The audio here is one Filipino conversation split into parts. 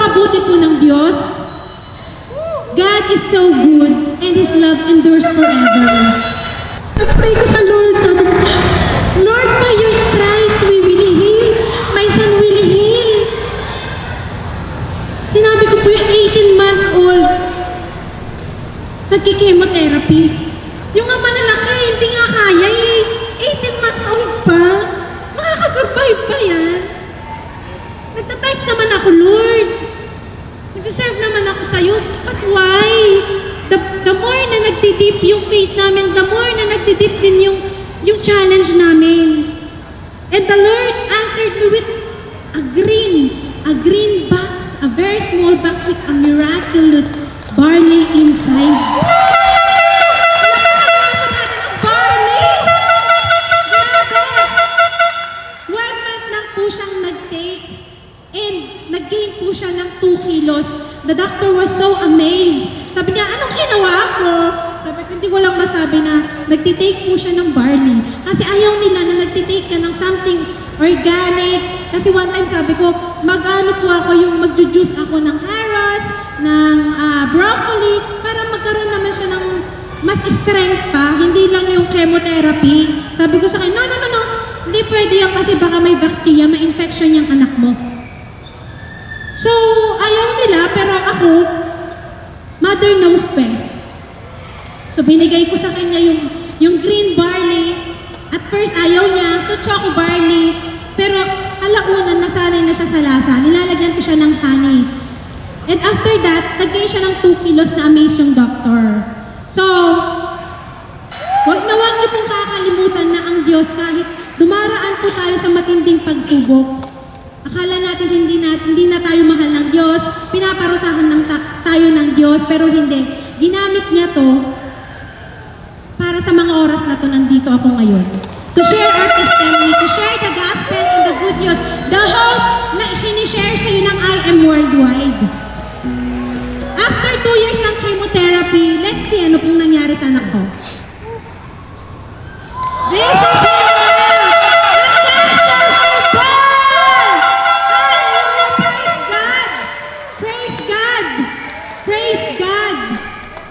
Napakabuti po ng Diyos. God is so good and His love endures forever. Nag-pray ko sa Lord, sabi ko, Lord, by your stripes we will heal. My son will heal. Sinabi ko po yung 18 months old, nagki-chemotherapy. Yung nga malalaki, hindi nga kaya eh. 18 months old pa. Makakasurvive pa yan. Nagta-text naman ako, Lord. Nag-deserve naman ako sa'yo. But why? The more na nagtitip yung faith namin, the more na nagtitip din yung challenge namin. And the Lord answered me with a green box, a very small box with a miraculous barley inside. Barley! Grabe! 12 months lang po siyang nag-take and nag-gain po siya ng 2 kilos. The doctor was so amazed. Sabi niya, anong ginawa ko? Sabi ko, hindi ko lang masabi na nagtitake po siya ng barley. Kasi ayaw nila na nagtitake ka ng something organic. Kasi one time sabi ko, mag-ano po ako, yung mag-juice ako ng carrots, ng broccoli, para magkaroon naman siya ng mas strength pa, hindi lang yung chemotherapy. Sabi ko sa kanya, no. Hindi pwede yan kasi baka may bacteria, ma-infection yung anak mo. So, ayaw nila, pero ako, mother knows best. So, binigay ko sa kanya yung green barley. At first, ayaw niya. So, choco barley. Pero, alauna, nasanay na siya sa lasa. Nilalagyan ko siya ng honey. And after that, nag-gain siya ng 2 kilos na amaze yung doctor. So, huwag niyo pong kakalimutan na ang Diyos, kahit dumaraan po tayo sa matinding pagsubok, akala natin hindi na tayo mahal ng Diyos, pinaparusahan tayo ng Diyos, pero hindi. Ginamit niya to para sa mga oras na to nandito ako ngayon. To share our testimony, to share the gospel and the good news, the hope na sinishare sa iyo ng I Am Worldwide. After 2 years ng chemotherapy, let's see ano pong nangyari sa anak ko. This is it!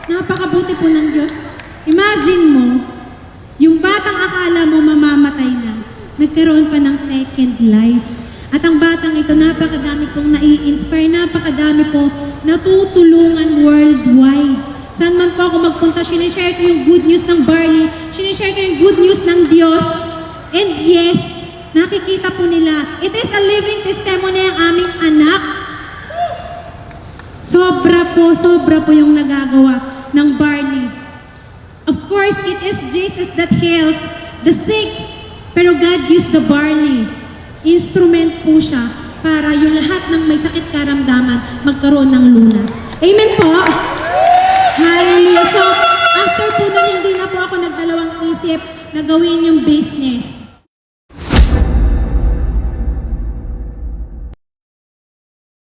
Napakabuti po ng Diyos. Imagine mo, yung batang akala mo mamamatay na, nagkaroon pa ng second life. At ang batang ito, napakadami pong nai-inspire, napakadami po natutulungan worldwide. Saan man po ako magpunta, sinishare ko yung good news ng barley, sinishare ko yung good news ng Diyos. And yes, nakikita po nila, it is a living testimony ang aming anak. Sobra po yung nagagawa ng barley. Of course, it is Jesus that heals the sick, pero God used the barley. Instrument po siya para yung lahat ng may sakit karamdaman magkaroon ng lunas. Amen po? Hallelujah. So, after po na hindi na po ako nagdalawang isip na gawin yung business.